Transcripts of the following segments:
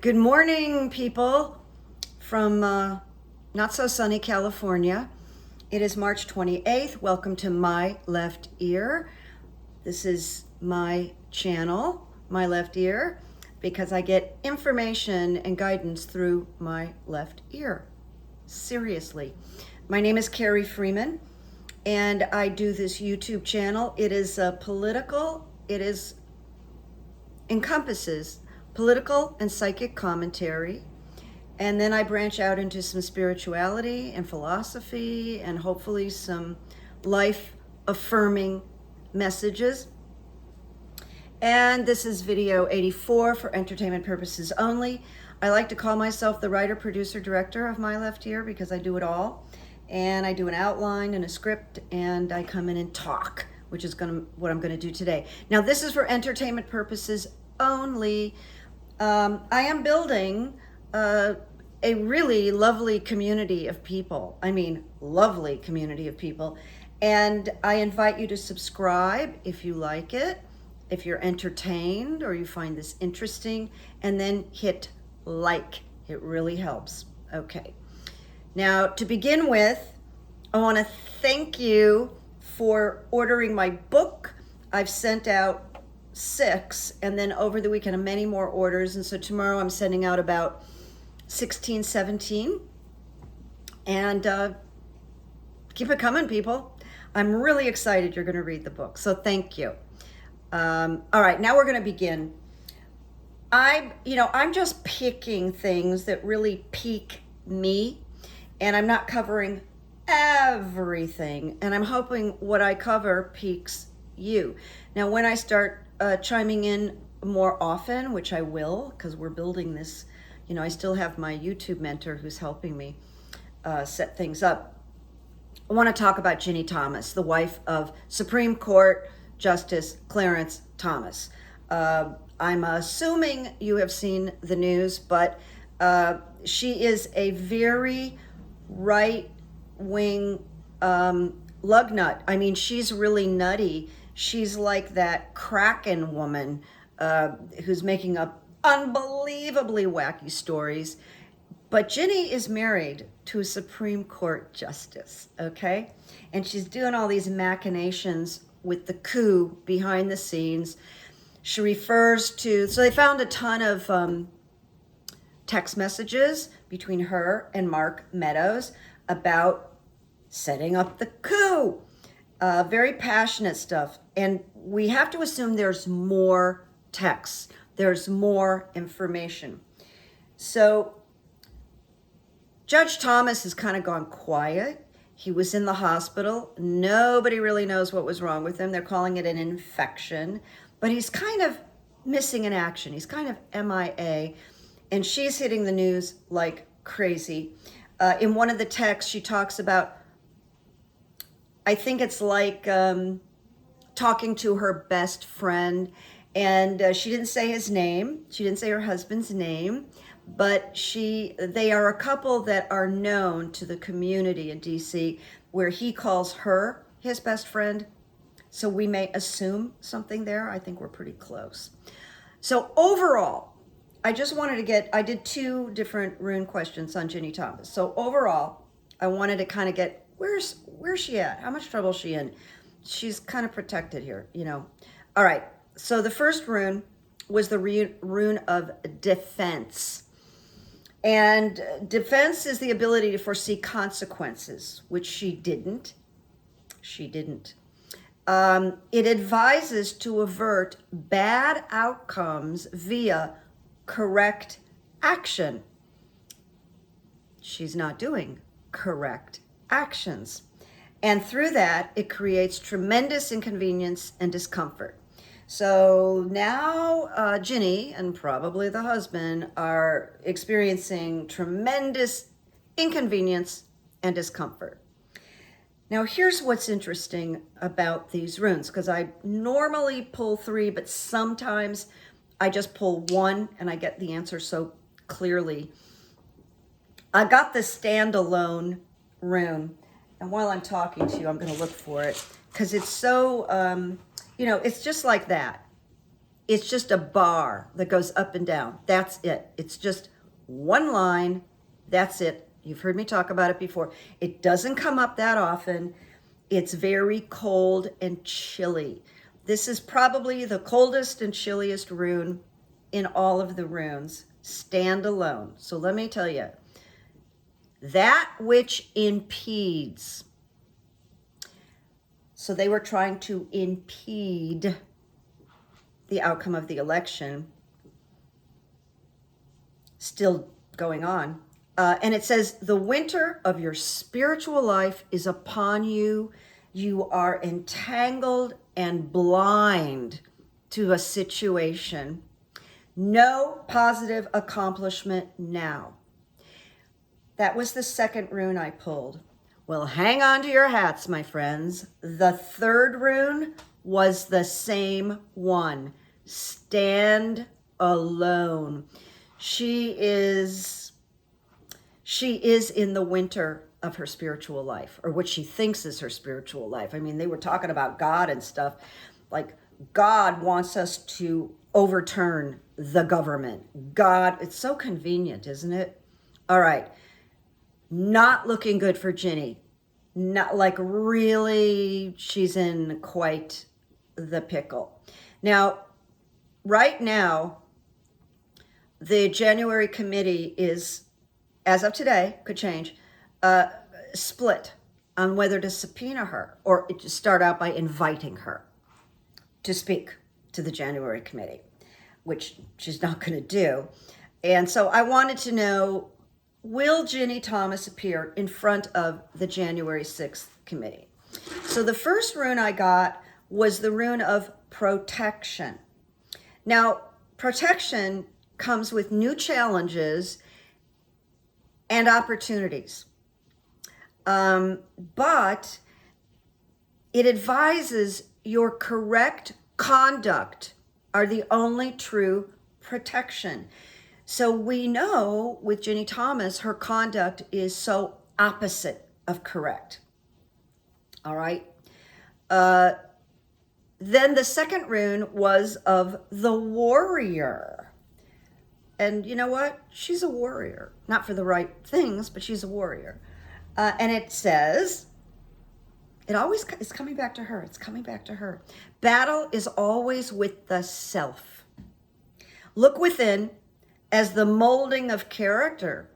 Good morning, people from not so sunny California. It is March 28th. Welcome to My Left Ear. This is my channel, My Left Ear, because I get information and guidance through my left ear. Seriously. My name is Carrie Freeman, and I do this YouTube channel. It is political. Encompasses political and psychic commentary, and then I branch out into some spirituality and philosophy and hopefully some life affirming messages. And this is video 84 for entertainment purposes only. I like to call myself the writer, producer, director of My Left Ear because I do it all. And I do an outline and a script, and I come in and talk, which is what I'm going to do today. Now, this is for entertainment purposes only. I am building a really lovely community of people. I mean, lovely community of people. And I invite you to subscribe if you like it, if you're entertained or you find this interesting, and then hit like. It really helps. Okay. Now, to begin with, I want to thank you for ordering my book. I've sent out 6, and then over the weekend many more orders, and so tomorrow I'm sending out about 16, 17, and keep it coming, people. I'm really excited you're going to read the book, so thank you. All right, now we're going to begin. I'm just picking things that really pique me, and I'm not covering everything, and I'm hoping what I cover piques you. Now, when I start chiming in more often, which I will, because we're building this, I still have my YouTube mentor who's helping me set things up. I want to talk about Ginni Thomas, the wife of Supreme Court Justice Clarence Thomas. I'm assuming you have seen the news, but she is a very right-wing lug nut. I mean, she's really nutty. She's like that Kraken woman who's making up unbelievably wacky stories. But Ginni is married to a Supreme Court justice, okay? And she's doing all these machinations with the coup behind the scenes. She refers to, so they found a ton of text messages between her and Mark Meadows about setting up the coup. Very passionate stuff. And we have to assume there's more texts. There's more information. So Judge Thomas has kind of gone quiet. He was in the hospital. Nobody really knows what was wrong with him. They're calling it an infection. But he's kind of missing in action. He's kind of MIA. And she's hitting the news like crazy. In one of the texts, she talks about, I think it's like talking to her best friend, and she didn't say his name. She didn't say her husband's name, but they are a couple that are known to the community in DC, where he calls her his best friend. So we may assume something there. I think we're pretty close. So overall, I did 2 different rune questions on Ginni Thomas. So overall, I wanted to kind of get, where's she at? How much trouble is she in? She's kind of protected here, All right, so the first rune was the rune of defense. And defense is the ability to foresee consequences, which she didn't. It advises to avert bad outcomes via correct action. She's not doing correct actions. And through that, it creates tremendous inconvenience and discomfort. So now Ginni and probably the husband are experiencing tremendous inconvenience and discomfort. Now, here's what's interesting about these runes, because I normally pull 3, but sometimes I just pull 1 and I get the answer so clearly. I got the standalone rune, and while I'm talking to you, I'm going to look for it, because it's so, it's just like that. It's just a bar that goes up and down. That's it. It's just one line. That's it. You've heard me talk about it before. It doesn't come up that often. It's very cold and chilly. This is probably the coldest and chilliest rune in all of the runes, stand alone. So let me tell you, that which impedes. So they were trying to impede the outcome of the election, still going on. And it says, the winter of your spiritual life is upon you. You are entangled and blind to a situation. No positive accomplishment now. That was the second rune I pulled. Well, hang on to your hats, my friends. The third rune was the same one. Stand alone. She is in the winter of her spiritual life, or what she thinks is her spiritual life. I mean, they were talking about God and stuff. Like, God wants us to overturn the government. God, it's so convenient, isn't it? All right. Not looking good for Ginni. Not like, really, she's in quite the pickle. Now, right now, the January committee is, as of today, could change, split on whether to subpoena her or to start out by inviting her to speak to the January committee, which she's not going to do. And so I wanted to know, will Ginni Thomas appear in front of the January 6th committee? So the first rune I got was the rune of protection. Now, protection comes with new challenges and opportunities. But it advises your correct conduct are the only true protection. So we know with Ginni Thomas, her conduct is so opposite of correct. All right. Then the second rune was of the warrior. And you know what? She's a warrior. Not for the right things, but she's a warrior. And it says, it's coming back to her. It's coming back to her. Battle is always with the self. Look within, as the molding of character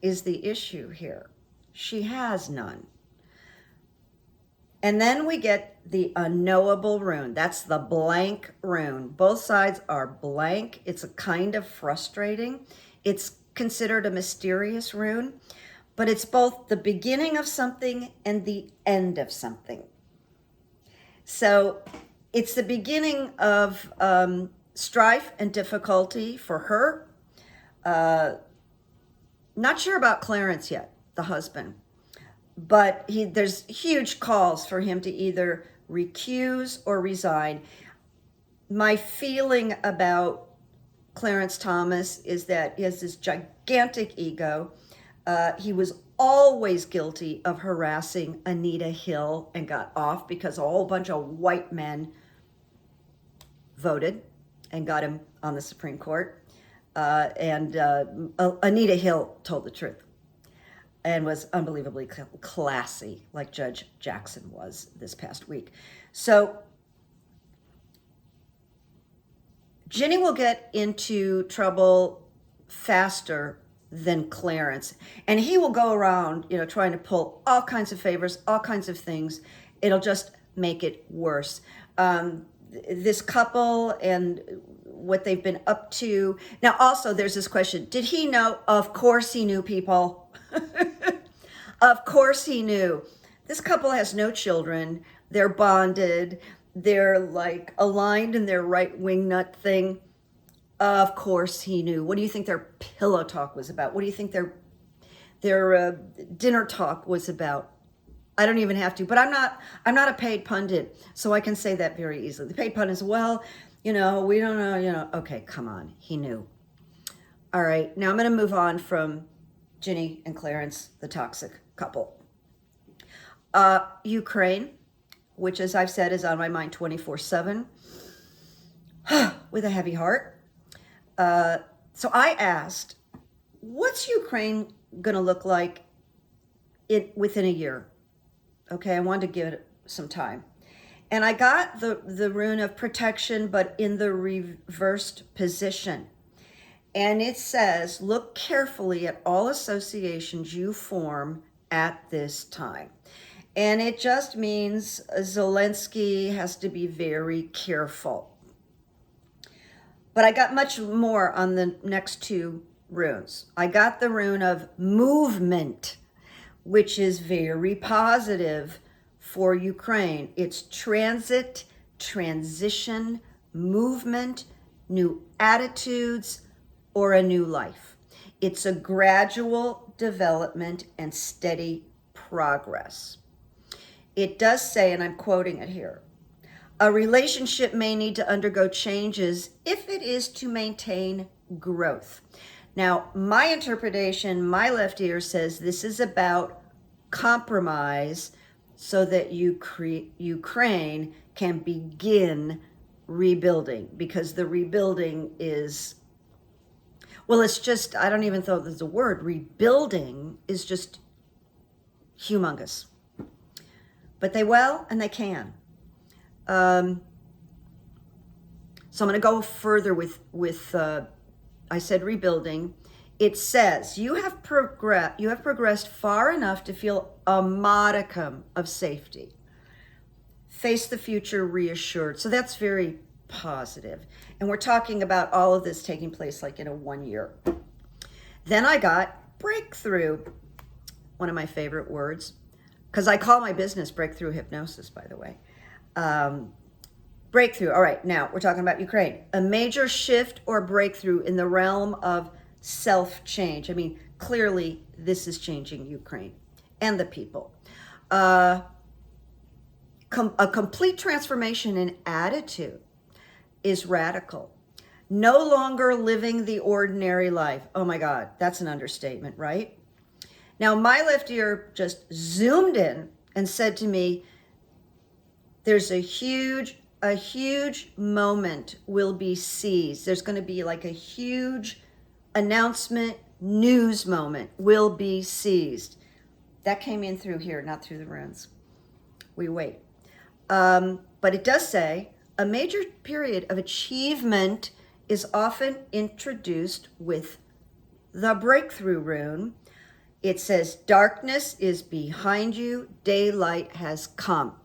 is the issue here. She has none. And then we get the unknowable rune. That's the blank rune. Both sides are blank. It's a kind of frustrating. It's considered a mysterious rune, but it's both the beginning of something and the end of something. So it's the beginning of strife and difficulty for her. Not sure about Clarence yet, the husband. But there's huge calls for him to either recuse or resign. My feeling about Clarence Thomas is that he has this gigantic ego. He was always guilty of harassing Anita Hill and got off because a whole bunch of white men voted and got him on the Supreme Court. And Anita Hill told the truth and was unbelievably classy, like Judge Jackson was this past week. So Ginni will get into trouble faster than Clarence, and he will go around, trying to pull all kinds of favors, all kinds of things. It'll just make it worse. This couple and what they've been up to. Now, also, there's this question. Did he know? Of course he knew, people. Of course he knew. This couple has no children. They're bonded. They're like aligned in their right wing nut thing. Of course he knew. What do you think their pillow talk was about? What do you think their dinner talk was about? I don't even have to, but I'm not a paid pundit, so I can say that very easily. The paid pundit is, well, we don't know, Okay, come on. He knew. All right, now I'm going to move on from Ginni and Clarence, the toxic couple. Ukraine, which, as I've said, is on my mind 24/7. with a heavy heart. So I asked, what's Ukraine going to look like within a year? Okay, I wanted to give it some time. And I got the rune of protection, but in the reversed position. And it says, look carefully at all associations you form at this time. And it just means Zelensky has to be very careful. But I got much more on the next two runes. I got the rune of movement, which is very positive for Ukraine. It's transit, transition, movement, new attitudes, or a new life. It's a gradual development and steady progress. It does say, and I'm quoting it here, a relationship may need to undergo changes if it is to maintain growth. Now, my interpretation, my left ear says this is about compromise so that Ukraine can begin rebuilding, because the rebuilding is, well, it's just, I don't even know if there's a word. Rebuilding is just humongous. But they will and they can. So I'm going to go further with I said rebuilding. It says you have progressed far enough to feel a modicum of safety. Face the future reassured. So that's very positive. And we're talking about all of this taking place like in a 1 year. Then I got breakthrough, one of my favorite words, because I call my business Breakthrough Hypnosis, by the way. Breakthrough. All right, now we're talking about Ukraine. A major shift or breakthrough in the realm of self-change. I mean, clearly this is changing Ukraine and the people. A complete transformation in attitude is radical. No longer living the ordinary life. Oh my God, that's an understatement, right? Now, my left ear just zoomed in and said to me, there's a huge moment will be seized. There's going to be like a huge announcement, news moment will be seized. That came in through here, not through the runes. We wait. But it does say a major period of achievement is often introduced with the breakthrough rune. It says darkness is behind you, daylight has come.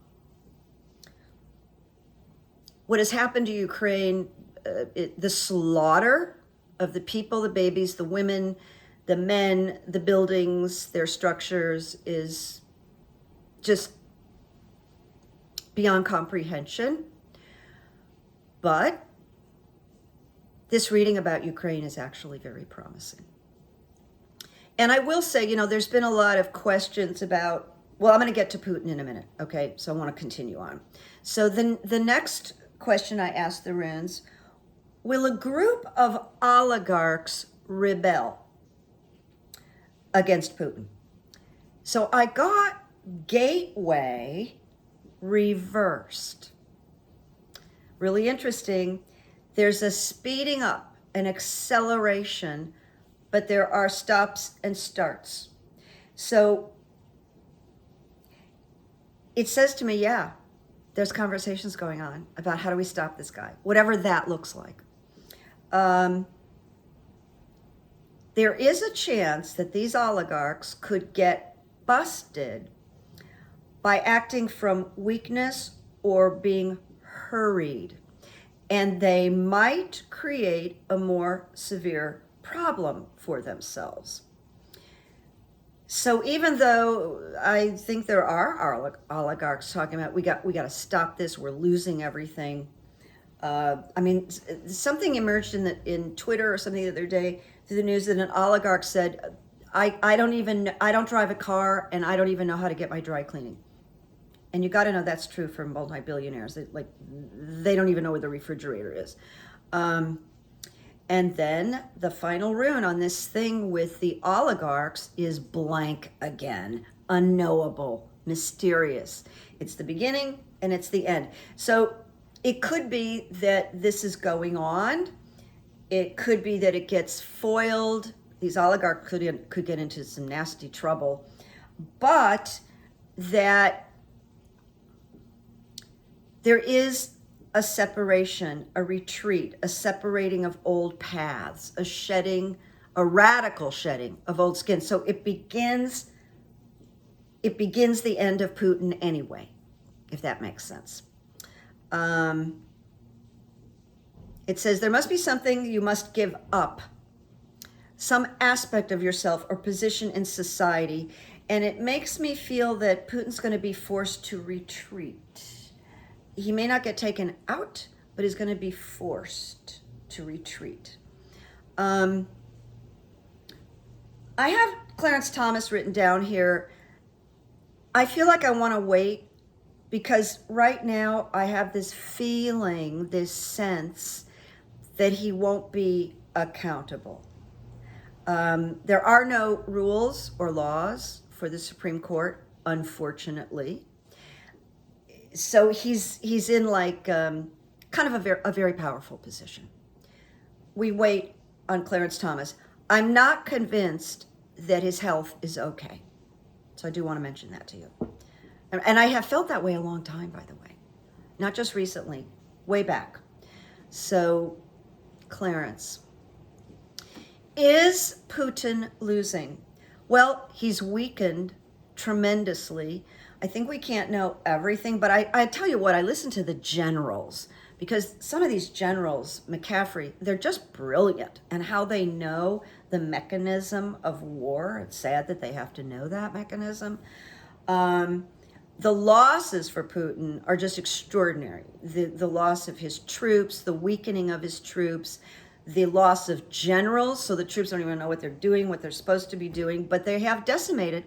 What has happened to Ukraine, the slaughter of the people, the babies, the women, the men, the buildings, their structures is just beyond comprehension. But this reading about Ukraine is actually very promising. And I will say, there's been a lot of questions about, well, I'm going to get to Putin in a minute, okay? So I want to continue on. So the next question I asked the runes, will a group of oligarchs rebel against Putin? So I got gateway reversed. Really interesting. There's a speeding up, an acceleration, but there are stops and starts. So it says to me, yeah, there's conversations going on about how do we stop this guy, whatever that looks like. There is a chance that these oligarchs could get busted by acting from weakness or being hurried, and they might create a more severe problem for themselves. So even though I think there are oligarchs talking about we got to stop this, we're losing everything. Something emerged in Twitter or something the other day through the news that an oligarch said, I don't drive a car and I don't even know how to get my dry cleaning. And you got to know that's true for multi-billionaires. They don't even know where the refrigerator is. And then the final rune on this thing with the oligarchs is blank again, unknowable, mysterious. It's the beginning and it's the end. So It could be that this is going on. It could be that it gets foiled. These oligarchs could get into some nasty trouble, but that there is a separation, a retreat, a separating of old paths, a shedding, a radical shedding of old skin. So it begins the end of Putin anyway, if that makes sense. It says there must be something you must give up, some aspect of yourself or position in society. And it makes me feel that Putin's going to be forced to retreat. He may not get taken out, but he's going to be forced to retreat. I have Clarence Thomas written down here. I feel like I want to wait because right now I have this feeling, this sense that he won't be accountable. There are no rules or laws for the Supreme Court, unfortunately. So he's in like kind of a very powerful position. We wait on Clarence Thomas. I'm not convinced that his health is okay. So I do want to mention that to you. And I have felt that way a long time, by the way. Not just recently, way back. So, Clarence. Is Putin losing? Well, he's weakened tremendously. I think we can't know everything, but I tell you what, I listen to the generals because some of these generals, McCaffrey, they're just brilliant and how they know the mechanism of war. It's sad that they have to know that mechanism. The losses for Putin are just extraordinary. The loss of his troops, the weakening of his troops, the loss of generals, so the troops don't even know what they're doing, what they're supposed to be doing, but they have decimated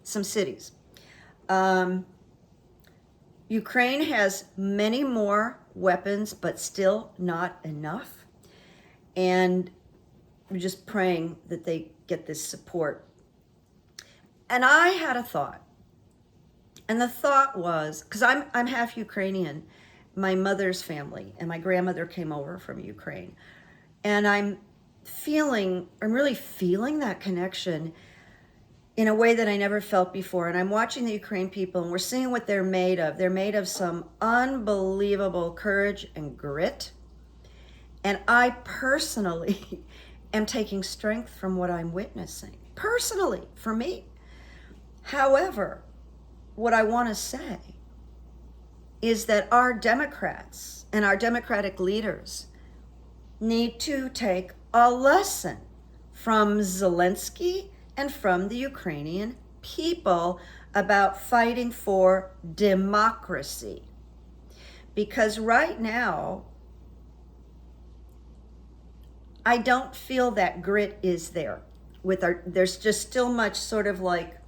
some cities. Ukraine has many more weapons, but still not enough. And we're just praying that they get this support. And I had a thought. And the thought was, because I'm half Ukrainian, my mother's family, and my grandmother came over from Ukraine. And I'm really feeling that connection in a way that I never felt before. And I'm watching the Ukraine people and we're seeing what they're made of. They're made of some unbelievable courage and grit. And I personally am taking strength from what I'm witnessing. Personally, for me. However, what I want to say is that our Democrats and our Democratic leaders need to take a lesson from Zelensky and from the Ukrainian people about fighting for democracy. Because right now, I don't feel that grit is there. There's just still much sort of like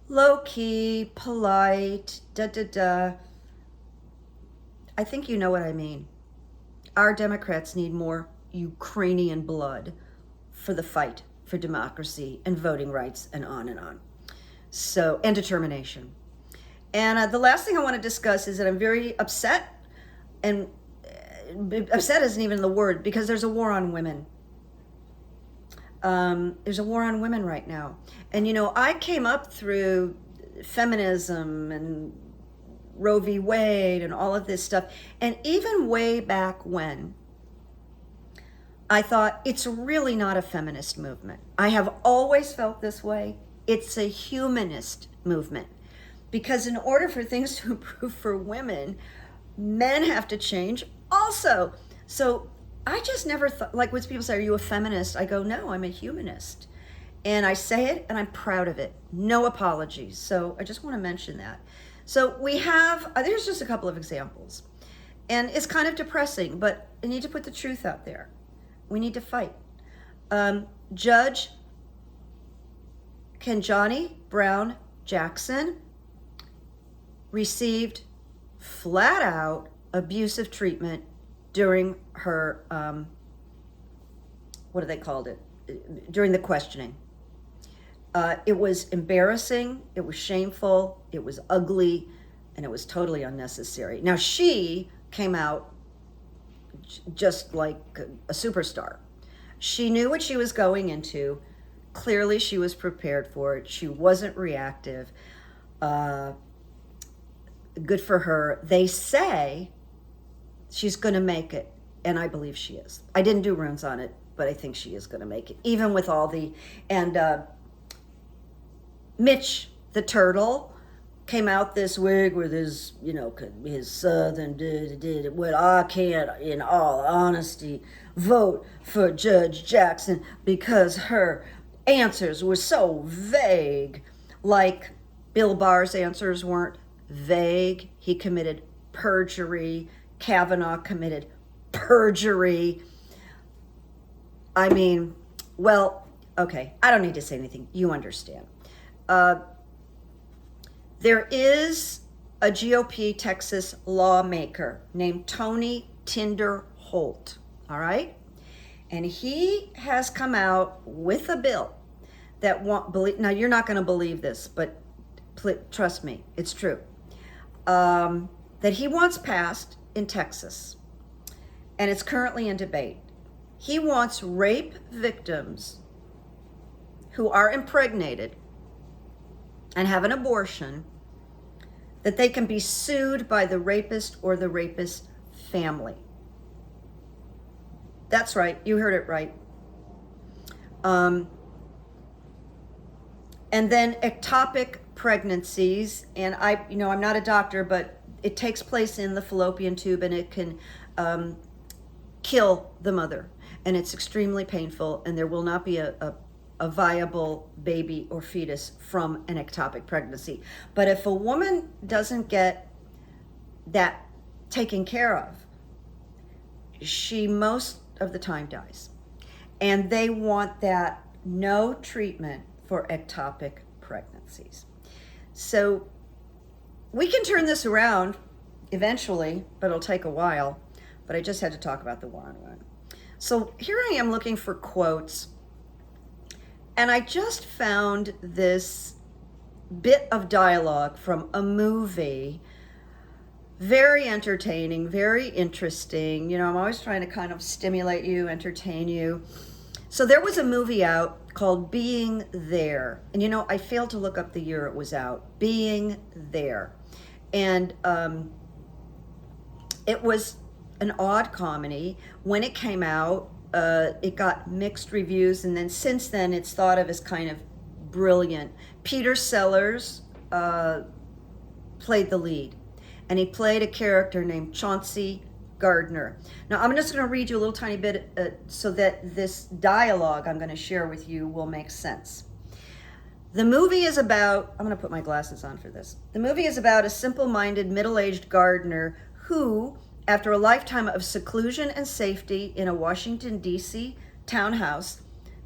low-key, polite, I think you know what I mean. Our Democrats need more Ukrainian blood for the fight for democracy and voting rights and on and on. So, and determination. And the last thing I want to discuss is that I'm very upset, and upset isn't even the word, because there's a war on women. There's a war on women right now. And you know, I came up through feminism and Roe v. Wade and all of this stuff. And even way back when, I thought it's really not a feminist movement. I have always felt this way. It's a humanist movement. Because in order for things to improve for women, men have to change also. So I just never thought, like when people say, are you a feminist? I go, no, I'm a humanist. And I say it and I'm proud of it. No apologies. So I just want to mention that. So we have, there's just a couple of examples. And it's kind of depressing, but I need to put the truth out there. We need to fight. Judge Ketanji Brown Jackson received flat out abusive treatment during her, what do they called it? During the questioning. It was embarrassing, it was shameful, it was ugly, and it was totally unnecessary. Now she came out just like a superstar. She knew what she was going into. Clearly, she was prepared for it. She wasn't reactive. Good for her. They say she's going to make it, and I believe she is. I didn't do runes on it, but I think she is going to make it, even with all the... And Mitch the turtle came out this week with his, his southern did. Well, I can't, in all honesty, vote for Judge Jackson because her answers were so vague. Like Bill Barr's answers weren't vague. He committed perjury. Kavanaugh committed perjury. I mean, well, okay, I don't need to say anything. You understand. There is a GOP Texas lawmaker named Tony Tinder Holt, all right? And he has come out with a bill that now you're not going to believe this, but trust me, it's true, that he wants passed in Texas, and it's currently in debate. He wants rape victims who are impregnated and have an abortion, that they can be sued by the rapist or the rapist family. That's right, you heard it right. And then ectopic pregnancies, and I'm not a doctor, but it takes place in the fallopian tube, and it can kill the mother, and it's extremely painful, and there will not be a viable baby or fetus from an ectopic pregnancy. But if a woman doesn't get that taken care of, she most of the time dies. And they want that no treatment for ectopic pregnancies. So we can turn this around eventually, but it'll take a while. But I just had to talk about the war on women. So here I am looking for quotes, and I just found this bit of dialogue from a movie. Very entertaining, very interesting. I'm always trying to kind of stimulate you, entertain you. So there was a movie out called Being There. And I failed to look up the year it was out. Being There. And it was an odd comedy. When it came out, it got mixed reviews, and then since then it's thought of as kind of brilliant. Peter Sellers played the lead, and he played a character named Chauncey Gardner. Now I'm just going to read you a little tiny bit so that this dialogue I'm going to share with you will make sense. The movie is about, I'm going to put my glasses on for this. The movie is about a simple-minded, middle-aged gardener who, after a lifetime of seclusion and safety in a Washington, D.C. townhouse,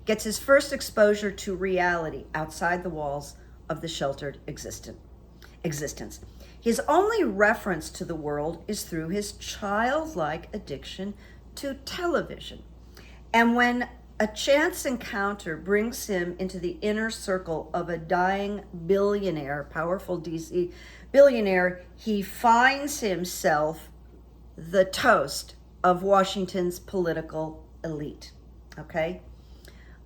gets his first exposure to reality outside the walls of the sheltered existence. His only reference to the world is through his childlike addiction to television. And when a chance encounter brings him into the inner circle of a dying billionaire, powerful DC billionaire, he finds himself the toast of Washington's political elite. Okay?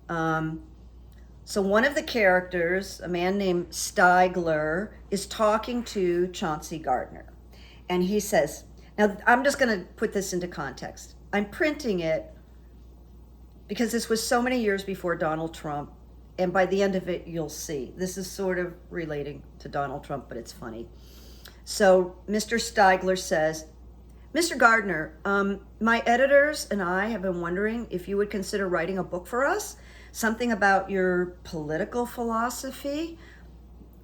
So one of the characters, a man named Stigler, is talking to Chauncey Gardner. And he says, now I'm just going to put this into context. I'm printing it because this was so many years before Donald Trump. And by the end of it, you'll see. This is sort of relating to Donald Trump, but it's funny. So Mr. Stigler says, Mr. Gardner, my editors and I have been wondering if you would consider writing a book for us, something about your political philosophy.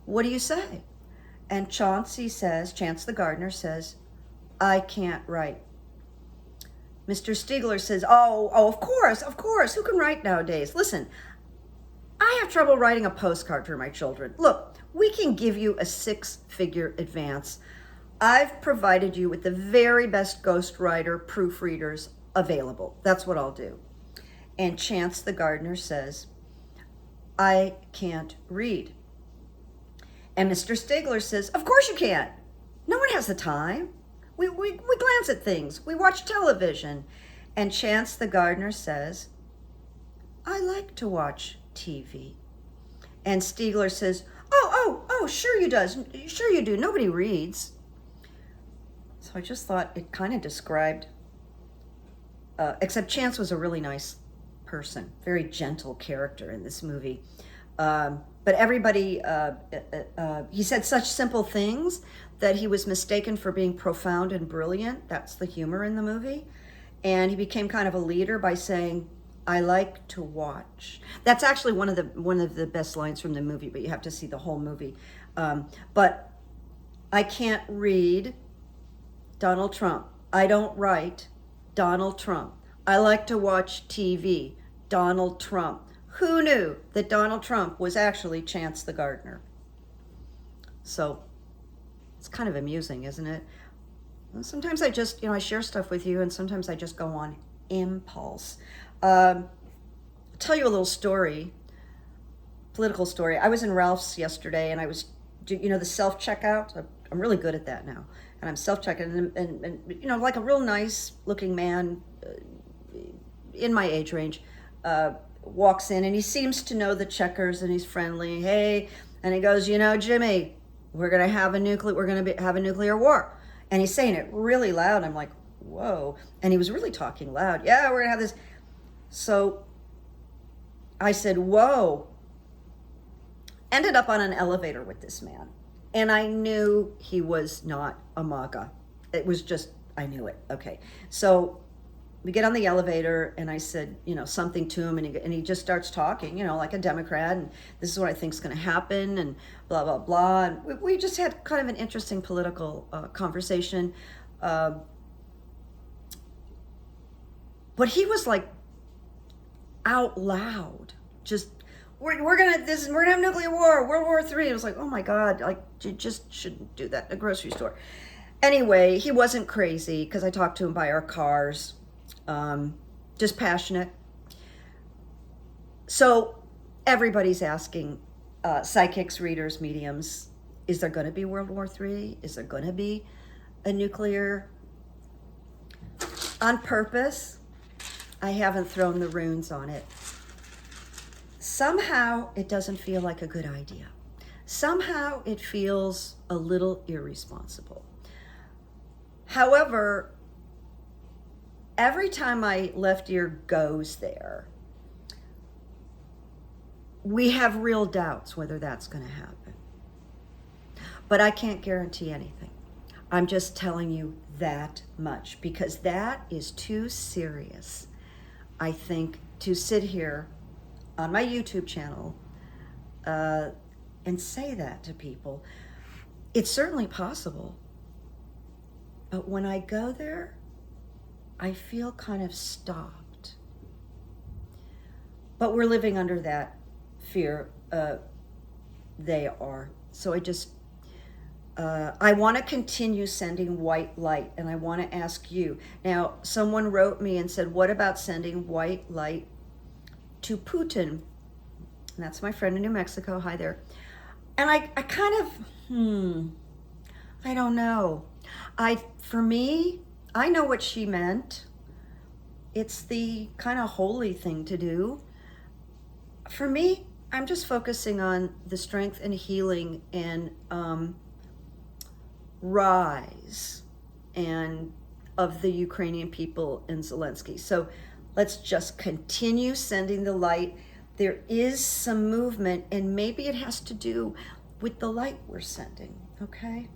What do you say? And Chance the gardener says, I can't write. Mr. Stigler says, oh, of course. Who can write nowadays? Listen, I have trouble writing a postcard for my children. Look, we can give you a 6-figure advance. I've provided you with the very best ghostwriter proofreaders available. That's what I'll do. And Chance the gardener says, I can't read. And Mr. Stigler says, of course you can't. No one has the time. We glance at things. We watch television. And Chance the gardener says, I like to watch TV. And Stiegler says, oh, sure you does. Sure you do. Nobody reads. So I just thought it kind of described, except Chance was a really nice person, very gentle character in this movie. But everybody, he said such simple things that he was mistaken for being profound and brilliant. That's the humor in the movie. And he became kind of a leader by saying, I like to watch. That's actually one of the best lines from the movie, but you have to see the whole movie. But I can't read Donald Trump. I don't write Donald Trump. I like to watch TV Donald Trump. Who knew that Donald Trump was actually Chance the gardener? So it's kind of amusing, isn't it? Sometimes I just, I share stuff with you, and sometimes I just go on impulse. I'll tell you a little story, political story. I was in Ralph's yesterday, and I was, the self-checkout. I'm really good at that now. And I'm self-checking, and like a real nice looking man in my age range walks in, and he seems to know the checkers, and he's friendly. Hey, and he goes, Jimmy, we're going to have a nuclear war. And he's saying it really loud. I'm like, whoa. And he was really talking loud. Yeah, we're going to have this. So I said, whoa. Ended up on an elevator with this man. And I knew he was not a MAGA. It was just, I knew it. Okay. So we get on the elevator, and I said, something to him, and he just starts talking, like a Democrat, and this is what I think is going to happen, and blah, blah, blah. And we just had kind of an interesting political conversation. But he was like out loud, just, we're gonna have nuclear war, World War III. It was like, oh my God, like, you just shouldn't do that in a grocery store. Anyway, he wasn't crazy, because I talked to him by our cars. Just passionate. So everybody's asking, psychics, readers, mediums, is there going to be World War III? Is there going to be a nuclear? On purpose, I haven't thrown the runes on it. Somehow it doesn't feel like a good idea. Somehow it feels a little irresponsible. However, every time my left ear goes there, we have real doubts whether that's going to happen. But I can't guarantee anything. I'm just telling you that much, because that is too serious, I think, to sit here on my YouTube channel and say that to people. It's certainly possible. But when I go there, I feel kind of stopped. But we're living under that fear. They are. So I want to continue sending white light, and I want to ask you. Now, someone wrote me and said, what about sending white light to Putin? And that's my friend in New Mexico. Hi there. And I kind of, I don't know. For me, I know what she meant. It's the kind of holy thing to do. For me, I'm just focusing on the strength and healing and rise and of the Ukrainian people and Zelensky. So let's just continue sending the light. There is some movement, and maybe it has to do with the light we're sending, okay?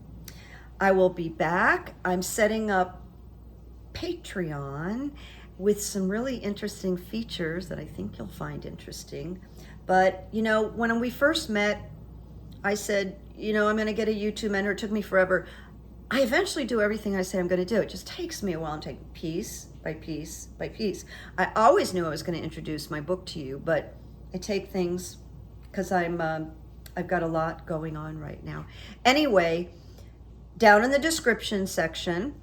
I will be back. I'm setting up Patreon with some really interesting features that I think you'll find interesting. But, when we first met, I said, I'm going to get a YouTube mentor. It took me forever. I eventually do everything I say I'm going to do. It just takes me a while. I'm taking piece by piece by piece. I always knew I was going to introduce my book to you, but I take things because I've got a lot going on right now. Anyway, down in the description section,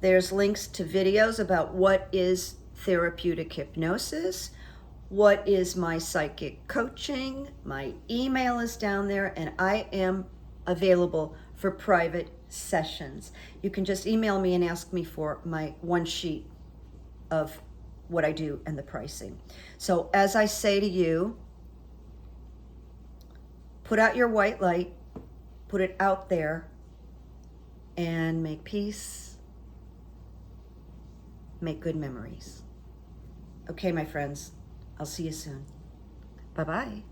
there's links to videos about what is therapeutic hypnosis, what is my psychic coaching. My email is down there, and I am available for private sessions. You can just email me and ask me for my one sheet of what I do and the pricing. So as I say to you, put out your white light, put it out there, and make peace, make good memories. Okay, my friends, I'll see you soon. Bye-bye.